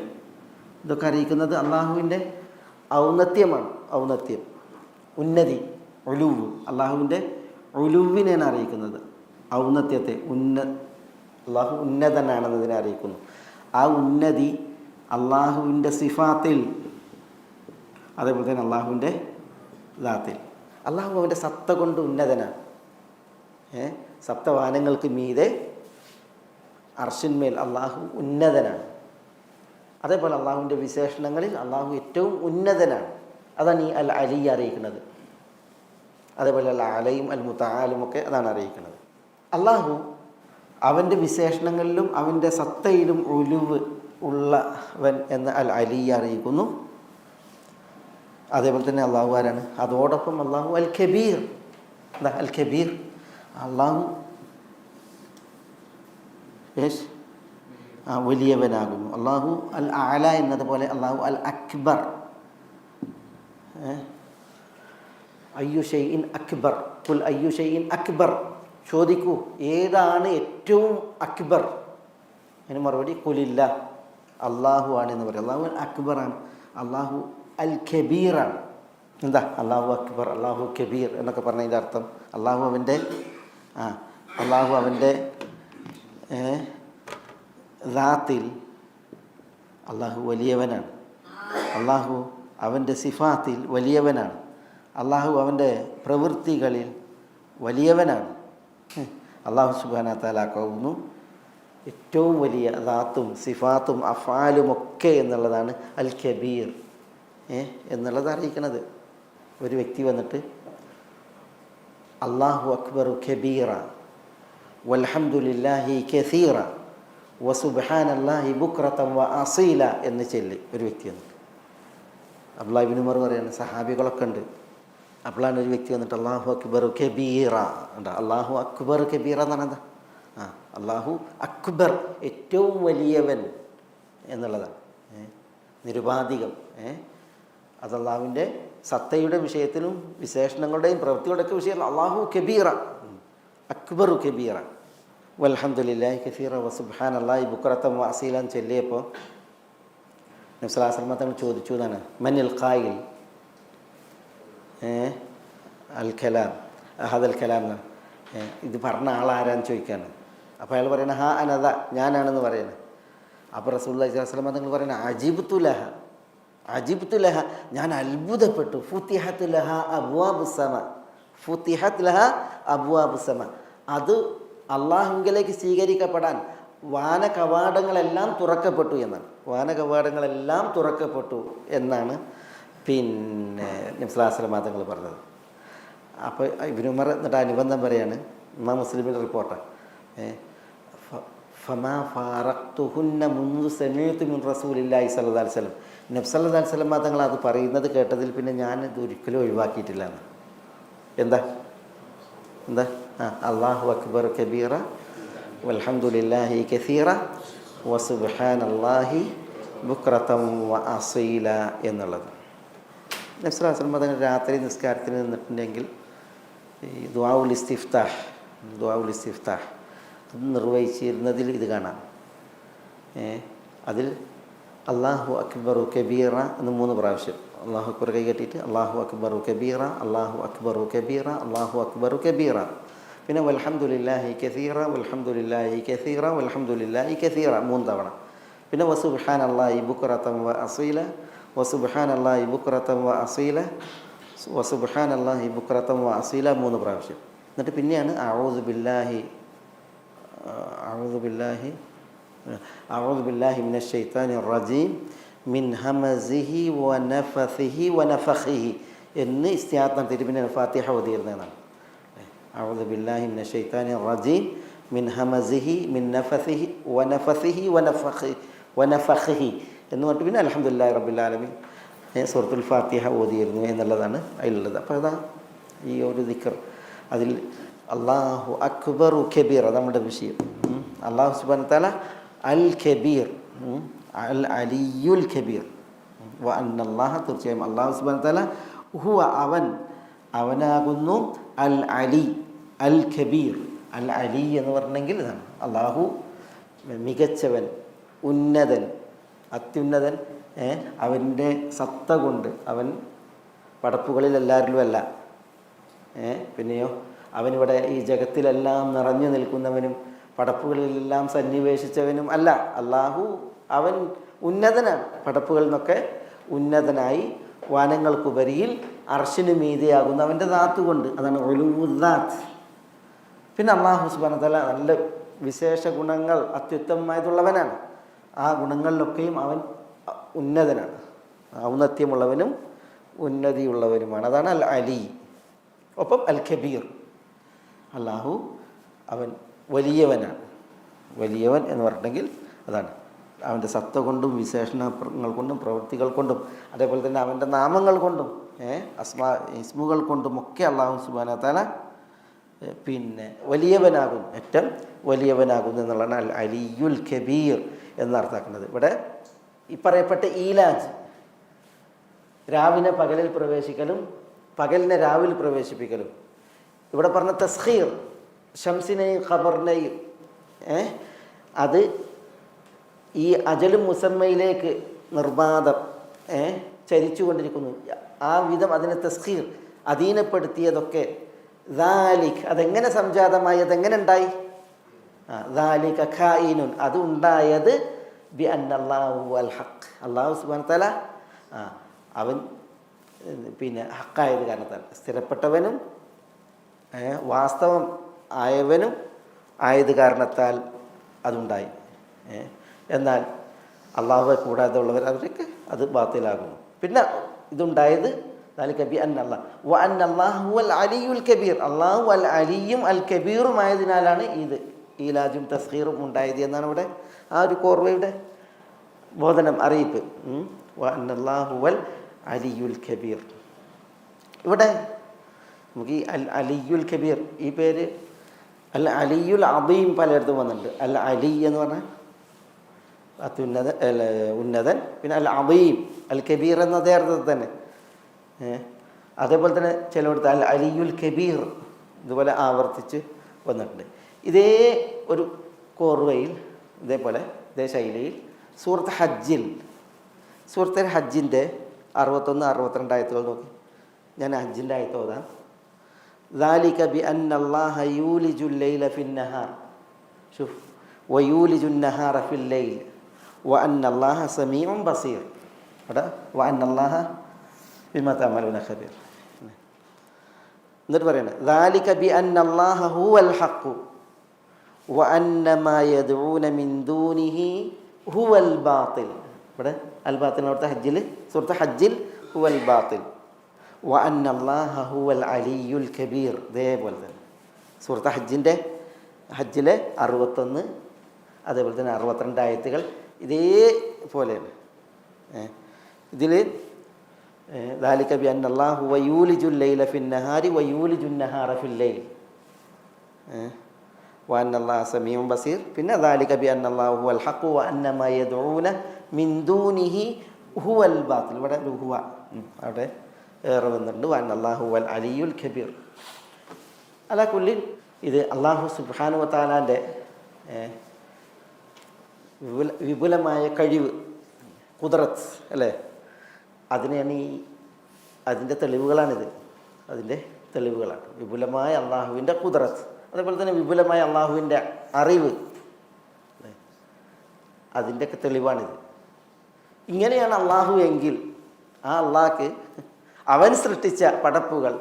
ഇതൊക്കെ അറിയിക്കുന്നത് അള്ളാഹുവിൻ്റെ ഔന്നത്യമാണ്. ഔന്നത്യം, ഉന്നതി, ഉലുവ്. അള്ളാഹുവിൻ്റെ ഉലുവിനെയാണ് അറിയിക്കുന്നത്, ഔന്നത്യത്തെ. അള്ളാഹു ഉന്നതനാണെന്നതിനെ അറിയിക്കുന്നു. ആ ഉന്നതി അള്ളാഹുവിൻ്റെ സിഫാത്തിൽ, അതേപോലെ തന്നെ അള്ളാഹുവിൻ്റെ ദാത്തിൽ. അള്ളാഹു അവൻ്റെ സത്ത കൊണ്ട് ഉന്നതനാണ്. സപ്തവാനങ്ങൾക്ക് മീതെ അർശിന്മേൽ അള്ളാഹു ഉന്നതനാണ്. അതേപോലെ അള്ളാഹുവിൻ്റെ വിശേഷണങ്ങളിൽ അള്ളാഹു ഏറ്റവും ഉന്നതനാണ്. അതാണ് ഈ അൽ അലി അറിയിക്കുന്നത്. അതേപോലെ അൽ അലയും അൽ മുതആലും ഒക്കെ അതാണ് അറിയിക്കുന്നത്. അള്ളാഹു അവൻ്റെ വിശേഷണങ്ങളിലും അവൻ്റെ സത്തയിലും ഉലുവ് ഉള്ളവൻ എന്ന് അൽ അലി അറിയിക്കുന്നു. അതേപോലെ തന്നെ അള്ളാഹു ആരാണ്? അതോടൊപ്പം അള്ളാഹു അൽ കബീർ. എന്താ അൽ കബീർ? അള്ളാഹു വലിയവനാകുന്നു. അള്ളാഹു അൽ ആല എന്നതുപോലെ അള്ളാഹു അൽ അക്ബർ. അയ്യു ഷൈഇൻ അക്ബർ, ഖുൽ അയ്യു ഷൈഇൻ അക്ബർ, ചോദിക്കൂ ഏതാണ് ഏറ്റവും അക്ബർ? അതിന് മറുപടി ഖുലില്ല, അള്ളാഹു ആണെന്ന് പറയും. അള്ളാഹു അൽ അക്ബറാണ്, അള്ളാഹു അൽ കബീറാണ്. എന്താ അള്ളാഹു അക്ബർ, അള്ളാഹു കബീർ എന്നൊക്കെ പറഞ്ഞതിൻ്റെ അർത്ഥം? അള്ളാഹു അവൻ്റെ ദാത്തിൽ അള്ളാഹു വലിയവനാണ്. അള്ളാഹു അവൻ്റെ സിഫാത്തിൽ വലിയവനാണ്. അള്ളാഹു അവൻ്റെ പ്രവൃത്തികളിൽ വലിയവനാണ്. അള്ളാഹു സുബ്ഹാനഹു വ തആല ആകുന്നു ഏറ്റവും വലിയ ദാത്തും സിഫാത്തും അഫ്ആലും ഒക്കെ എന്നുള്ളതാണ് അൽ കബീർ എന്നുള്ളത് അറിയിക്കുന്നത്. ഒരു വ്യക്തി വന്നിട്ട് അല്ലാഹു അക്ബറു കബീറ വൽഹംദുലില്ലാഹി കസീറ വസുബ്ഹാനല്ലാഹി ബുക്റതൻ വ അസീല എന്ന് ചൊല്ലി. ഒരു വ്യക്തി വന്നിട്ട്, അബ്ദുല്ലാഹി ഇബ്നു ഉമർ പറയാണ്, സഹാബികളൊക്കെ ഉണ്ട്. അപ്പോഴാണ് ഒരു വ്യക്തി വന്നിട്ട് അല്ലാഹു അക്ബറു കബീറ, ഉണ്ട് അല്ലാഹു അക്ബർ കബീറ എന്നാണ്. എന്താ? അല്ലാഹു അക്ബർ, ഏറ്റവും വലിയവൻ എന്നുള്ളതാണ്, നിരുപാധികം. അത് അള്ളാഹുവിൻ്റെ സത്തയുടെ വിഷയത്തിലും വിശേഷണങ്ങളുടെയും പ്രവൃത്തികളുടെയൊക്കെ വിഷയത്തിൽ അല്ലാഹു കബീറ, അക്ബറു കബീറ വൽഹംദുലില്ലാഹി കസീറ വസുബ്ഹാനല്ലാഹി ബുക്റതൻ വ അസീല ചൊല്ലിയപ്പോൾ നബി സ്വല്ലല്ലാഹു അലൈഹി വസല്ലം തങ്ങൾ ചോദിച്ചു എന്നാണ്, മനിൽ ഖായിൽ അൽ കലാം ഹദൽ കലാം എന്നാണ്, ഇത് പറഞ്ഞ ആളാരാന്ന് ചോദിക്കുകയാണ്. അപ്പോൾ അയാൾ പറയണ ഹാ അനദ, ഞാനാണെന്ന് പറയണേ. അപ്പോൾ റസൂലുള്ളാഹി സ്വല്ലല്ലാഹു അലൈഹി വസല്ലം തങ്ങൾ പറയണ അജിബ്തു ലഹ, ഞാൻ അത്ഭുതപ്പെട്ടു. ഫുത്തിഹത്ത് ലഹ അബ്വാബുസ് സമ, ഫുത്തിഹത്ത് ലഹ അബ്വാബുസ് സമ, അത് അള്ളാഹുവിലേക്ക് സ്വീകരിക്കപ്പെടാൻ വാനകവാടങ്ങളെല്ലാം തുറക്കപ്പെട്ടു എന്നാണ്. വാനകവാടങ്ങളെല്ലാം തുറക്കപ്പെട്ടു എന്നാണ് പിന്നെ നബി സല്ലല്ലാഹു അലൈഹി വസല്ലം തങ്ങൾ പറഞ്ഞത്. അപ്പോൾ ഇബ്നു ഉമർ എന്നിട്ട് അനുബന്ധം പറയാണ്, ഇമാം മുസ്ലിമിൻ്റെ റിപ്പോർട്ടാണ്, ഫമാ ഫാറഖ്തുഹുന്ന മുൻദു സമീഅതു മിൻ റസൂലില്ലാഹി സ്വല്ലല്ലാഹു അലൈഹി വസല്ലം. നബി സല്ലല്ലാഹു അലൈഹി വസല്ലം തങ്ങൾ അത് പറയുന്നത് കേട്ടതിൽ പിന്നെ ഞാൻ ഇത് ഒരിക്കലും ഒഴിവാക്കിയിട്ടില്ല എന്ന്. എന്താ അല്ലാഹു അക്ബർ കബീറ വൽഹംദുലില്ലാഹി കസീറ വസുബ്ഹാനല്ലാഹി ബുക്രതൻ വഅസീല എന്നുള്ളത്. നബി സല്ലല്ലാഹു അലൈഹി വസല്ലം തങ്ങൾ രാത്രി നിസ്കാരത്തിന് നിന്നിട്ടുണ്ടെങ്കിൽ ഈ ദുആഉൽ ഇസ്തിഫ്താഹ് അത് നിർവഹിച്ചിരുന്നതിൽ ഇത് കാണാം. അതിൽ അല്ലാഹു അക്ബറു കബീറ എന്ന് 3 പ്രാവശ്യം അല്ലാഹു അക്ബർ കൈ കെട്ടിയിട്ട് അല്ലാഹു അക്ബറു കബീറ, അല്ലാഹു അക്ബറു കബീറ, അല്ലാഹു അക്ബറു കബീറ. പിന്നെ വൽഹംദുലില്ലാഹി കസീറ വൽഹംദുലില്ലാഹി കസീറ വൽഹംദുലില്ലാഹി കസീറ 3 തവണ. പിന്നെ വസുബ്ഹാനല്ലാഹി ബുക്രതൻ വഅസീല, വസുബ്ഹാനല്ലാഹി ബുക്രതൻ വഅസീല, വസുബ്ഹാനല്ലാഹി ബുക്രതൻ വഅസീല 3 പ്രാവശ്യം. എന്നിട്ട് പിന്നെയാണ് അഊദു ബില്ലാഹി മിനശ് ശൈത്താനിർ റജീം മിൻ ഹമസിഹി വനഫസിഹി വനഫഖിഹി എന്ന് ഇസ്തിആദ് നടത്തിയിട്ട് പിന്നെ ഫാത്തിഹ ഓതിയിരുന്നതാണ്. അഊദു ബില്ലാഹി മിനശ് ശൈത്താനിർ റജീം മിൻ ഹമസിഹി മിൻ നഫസിഹി വനഫസിഹി വനഫഖിഹി എന്ന് പറഞ്ഞിട്ട് പിന്നെ അൽഹംദുലില്ലാഹി റബ്ബിൽ ആലമീൻ സൂറത്തുൽ ഫാത്തിഹ ഓതിയിരുന്നു എന്നുള്ളതാണ് അതിലുള്ളത്. അപ്പോൾ അതാ ഈ ഒരു ദിക്ർ. അതിൽ അല്ലാഹു അക്ബറു കബീർ നമ്മുടെ വിഷയം. അല്ലാഹു സുബ്ഹാനഹു വ തആല അൽ കബീർ, അൽ അലിയുൽ കബീർ. വ അന്നല്ലാഹ, തീർച്ചയായും അല്ലാഹു സുബ്ഹാനഹു വ തആല ഹുവ അവനാകുന്നു അൽ അലി അൽ കബീർ. അൽ അലി എന്ന് പറഞ്ഞെങ്കിൽ ഇതാണ് അല്ലാഹു മികച്ചവൻ, ഉന്നതൻ, അത്യുന്നതൻ. അവൻ്റെ സത്ത കൊണ്ട് അവൻ പടപ്പുകളിൽ എല്ലാവരിലും അല്ല. പിന്നെയോ അവനിവിടെ ഈ ജഗത്തിലെല്ലാം നിറഞ്ഞു നിൽക്കുന്നവനും പടപ്പുകളിലെല്ലാം സന്നിവേശിച്ചവനും അല്ല. അല്ലാഹു അവൻ ഉന്നതനാണ്, പടപ്പുകളിൽ നിന്നൊക്കെ ഉന്നതനായി വാനങ്ങൾക്കുപരിയിൽ അർശിന് മീതെയാകുന്ന അവൻ്റെ ദാത്തുകൊണ്ട്. അതാണ് ഉലൂദാത്ത്. പിന്നെ അല്ലാഹു സുബ്ഹാനഹു വ തആല നല്ല വിശേഷ ഗുണങ്ങൾ അത്യുത്തമമായിട്ടുള്ളവനാണ്. ആ ഗുണങ്ങളിലൊക്കെയും അവൻ ഉന്നതനാണ്, ഔന്നത്യമുള്ളവനും ഉന്നതിയുള്ളവനുമാണ്. അതാണ് അൽ അലി. ഒപ്പം അൽ കബീർ, അല്ലാഹു അവൻ വലിയവനാണ്. വലിയവൻ എന്ന് പറഞ്ഞിട്ടുണ്ടെങ്കിൽ അതാണ് അവൻ്റെ സത്ത കൊണ്ടും വിശേഷണങ്ങൾ കൊണ്ടും പ്രവൃത്തികൾ കൊണ്ടും അതേപോലെ തന്നെ അവൻ്റെ നാമങ്ങൾ കൊണ്ടും ഇസ്മുകൾ കൊണ്ടും ഒക്കെ അല്ലാഹു സുബ്ഹാനഹു വ തആല പിന്നെ വലിയവനാകും, ഏറ്റവും വലിയവനാകുന്നു എന്നുള്ളതാണ് അൽ അലിയുൽ കബീർ എന്നർത്ഥമാക്കുന്നത്. ഇവിടെ ഈ പറയപ്പെട്ട ഈലാജ്, രാവിനെ പകലിൽ പ്രവേശിക്കലും പകലിനെ രാവിൽ പ്രവേശിപ്പിക്കലും, ഇവിടെ പറഞ്ഞ തസ്ഖീർ ഷംസിനെയും ഖബറിനെയും അത് ഈ അജലും മുസമ്മയിലേക്ക് നിർബാധം ചരിച്ചുകൊണ്ടിരിക്കുന്നു. ആ വിധം അതിനെ തസ്ഖീർ അധീനപ്പെടുത്തിയതൊക്കെ ദാലിക് അതെങ്ങനെ സംജാതമായി, അതെങ്ങനെ ഉണ്ടായി? ദാലിക ഖായിനുൻ, അത് ഉണ്ടായത് ബി അന്നല്ലാഹു വൽ ഹഖ്, അല്ലാഹു സുബ്ഹാനഹു വ തആല അവൻ പിന്നെ ഹക്കായത് കാരണത്താൽ, സ്ഥിരപ്പെട്ടവനും വാസ്തവം ആയവനും ആയത് കാരണത്താൽ അതുണ്ടായി. എന്നാൽ അള്ളാഹുവെ കൂടാതെ ഉള്ളവർ അവർക്ക് അത് ബാത്തിലാകുന്നു. പിന്നെ ഇതുണ്ടായത് അലിയുൽ കബീർ, അള്ളാഹു അൽ അലിയും അൽ കബീറുമായതിനാലാണ് ഇത് ഈലാജും തസ്ഖീറും ഉണ്ടായത് എന്നാണ് ഇവിടെ ആ ഒരു കോർവയുടെ ബോധനം, അറിയിപ്പ്. വഅന്നല്ലാഹു വൽ അലിയുൽ കബീർ. ഇവിടെ നമുക്ക് ഈ അൽ അലിയുൽ കബീർ ഈ പേര് അൽ അലിയുൽ അദീം പലയിടത്തും വന്നിട്ടുണ്ട്. അൽ അലി എന്ന് പറഞ്ഞാൽ അത്യുന്നതൻ, ഉന്നതൻ. പിന്നെ അൽ അദീം അൽ കബീർ എന്ന അതേ അർത്ഥത്തിൽ തന്നെ. അതേപോലെ തന്നെ ചിലയിടത്ത് അൽ അലിയുൽ കബീർ ഇതുപോലെ ആവർത്തിച്ച് വന്നിട്ടുണ്ട്. ഇതേ ഒരു കോർവയിൽ ഇതേപോലെ ഇതേ ശൈലിയിൽ സൂറത്ത് ഹജ്ജിൻ്റെ 61-62 ആയത്തുകൾ നോക്കി. ഞാൻ ഹജ്ജിൻ്റെ ആയത്ത് ഓതാം. ذلك بأن الله يولج الليل في النهار شوف ويولج النهار في الليل وأن الله سميع بصير وأن الله بما تعملون خبير. എന്നിട്ട് പറയണം ذلك بأن الله هو الحق وأن ما يدعون من دونه هو الباطل. ഇവിടെ അൽ ബാത്തിൽ അവിടുത്തെ ഹജ്ജിൽ സൂറത്ത് ഹജ്ജിൽ ഹുവൽ ബാത്തിൽ വ അന്നല്ലാഹ ഹുവൽ അലിയുൽ കബീർ. ഇതേപോലെ തന്നെ സൂറത്ത് ഹജ്ജിലെ 61 അതേപോലെ തന്നെ 62 ആയത്തുകൾ ഇതേപോലെയാണ്. ഇതിൽ ദാലിക ബി അന്നല്ലാഹു വയൂലിജുൽ ലൈല ഫിന്നഹാരി വയൂലിജുൻ നഹാറ ഫിൽ ലൈൽ വ അന്നല്ലാഹ സമീഉൻ ബസീർ. പിന്നെ ദാലിക ബി അന്നല്ലാഹു ഹുവൽ ഹഖ് വ അന്നമാ യദ്ഊന മിൻ ദൂനിഹി ഹുവൽ ബാത്തിൽ. ഇവിടെ ഒരു ഹുവ അവിടെ ഏറെ വന്നിട്ടുണ്ട്. വ അന്നല്ലാഹു ഹുവൽ അലിയുൽ കബീർ. അലാ കുല്ലി ഇത് അല്ലാഹു സുബ്ഹാനഹു വ തആലാൻ്റെ വിപുലമായ കഴിവ്, ഖുദ്റത്ത് അല്ലേ, അതിനെയാണ് അതിൻ്റെ തെളിവുകളാണിത്. അതിൻ്റെ തെളിവുകളാണ് വിപുലമായ അള്ളാഹുവിൻ്റെ ഖുദ്റത്ത്. അതേപോലെ തന്നെ വിപുലമായ അള്ളാഹുവിൻ്റെ അറിവ്, അതിൻ്റെയൊക്കെ തെളിവാണിത്. ഇങ്ങനെയാണ് അള്ളാഹു എങ്കിൽ ആ അള്ളാഹ്ക്ക് അവൻ സൃഷ്ടിച്ച പടപ്പുകൾ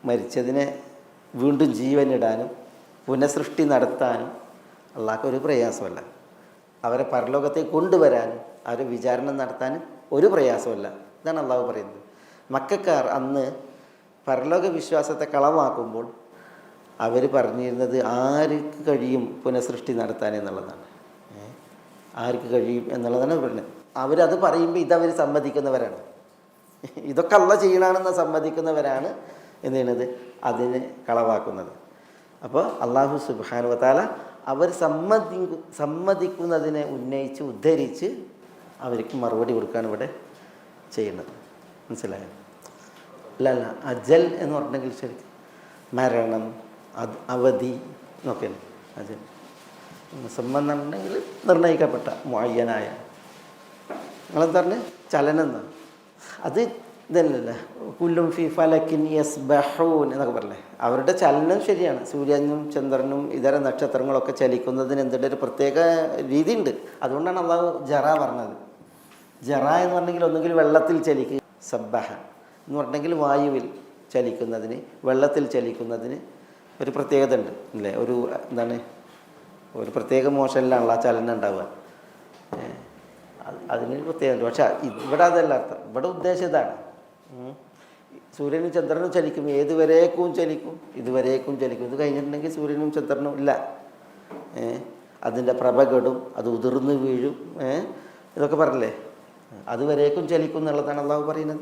മരിച്ചതിനെ വീണ്ടും ജീവനിടാനും പുനഃസൃഷ്ടി നടത്താനും അള്ളാഹ്ക്ക് ഒരു പ്രയാസമല്ല. അവരെ പരലോകത്തേക്ക് കൊണ്ടുവരാനും അവരെ വിചാരണ നടത്താനും ഒരു പ്രയാസമല്ല. ഇതാണ് അള്ളാഹു പറയുന്നത്. മക്കക്കാർ അന്ന് പരലോക വിശ്വാസത്തെ കളവാക്കുമ്പോൾ അവർ പറഞ്ഞിരുന്നത് ആർക്ക് കഴിയും പുനഃസൃഷ്ടി നടത്താൻ എന്നുള്ളതാണ്. ആർക്ക് കഴിയും എന്നുള്ളതാണ് പറഞ്ഞത്. അവരത് പറയുമ്പോൾ ഇതവർ സമ്മതിക്കുന്നവരാണ്. ഇതൊക്കെ അള്ളാഹ് ചെയ്യണമെന്ന് സമ്മതിക്കുന്നവരാണ് എന്ത് ചെയ്യുന്നത്, അതിനെ കളവാക്കുന്നത്. അപ്പോൾ അള്ളാഹു സുബ്ഹാനഹു വ തആല അവർ സമ്മതിക്കുന്നതിനെ ഉന്നയിച്ച് ഉദ്ധരിച്ച് അവർക്ക് മറുപടി കൊടുക്കുകയാണ് ഇവിടെ ചെയ്യുന്നത്. മനസ്സിലായോ? അല്ല അജൽ എന്ന് പറഞ്ഞെങ്കിൽ ശരിക്കും മരണം, അവധി എന്നൊക്കെയാണ് അജൽ. മുസമ്മെന്നുണ്ടെങ്കിൽ നിർണയിക്കപ്പെട്ട മുഅയ്യനായ, നിങ്ങളെന്താ പറഞ്ഞ് ചലനം എന്നാണ്. അത് ഇതല്ലല്ലേ കുല്ലും ഫി ഫലക്കിൻ യസ്ബഹൂൻ എന്നൊക്കെ പറഞ്ഞേ. അവരുടെ ചലനം ശരിയാണ്. സൂര്യനും ചന്ദ്രനും ഇതര നക്ഷത്രങ്ങളൊക്കെ ചലിക്കുന്നതിന് എന്തിൻ്റെ ഒരു പ്രത്യേക രീതിയുണ്ട്. അതുകൊണ്ടാണ് അള്ളാഹു ജറ പറഞ്ഞത്. ജറ എന്ന് പറഞ്ഞെങ്കിൽ ഒന്നുകിൽ വെള്ളത്തിൽ ചലിക്കുക, സബ്ബഹ എന്ന് പറഞ്ഞെങ്കിൽ വായുവിൽ ചലിക്കുന്നതിന്, വെള്ളത്തിൽ ചലിക്കുന്നതിന് ഒരു പ്രത്യേകത ഉണ്ട് അല്ലേ. ഒരു എന്താണ്, ഒരു പ്രത്യേക മോഷനിലാണല്ലോ ആ ചലനം ഉണ്ടാവുക. അതിനൊരു പ്രത്യേകത ഉണ്ട്. പക്ഷെ ഇവിടെ അതല്ല അർത്ഥം. ഇവിടെ ഉദ്ദേശം ഇതാണ്. സൂര്യനും ചന്ദ്രനും ചലിക്കും, ഏതുവരേക്കും ചലിക്കും, ഇതുവരേക്കും ചലിക്കും. ഇത് കഴിഞ്ഞിട്ടുണ്ടെങ്കിൽ സൂര്യനും ചന്ദ്രനും ഇല്ല, അതിൻ്റെ പ്രഭ കെടും, അത് ഉതിർന്ന് വീഴും, ഇതൊക്കെ പറഞ്ഞില്ലേ. അതുവരേക്കും ചലിക്കും എന്നുള്ളതാണ് അള്ളാഹു പറയുന്നത്.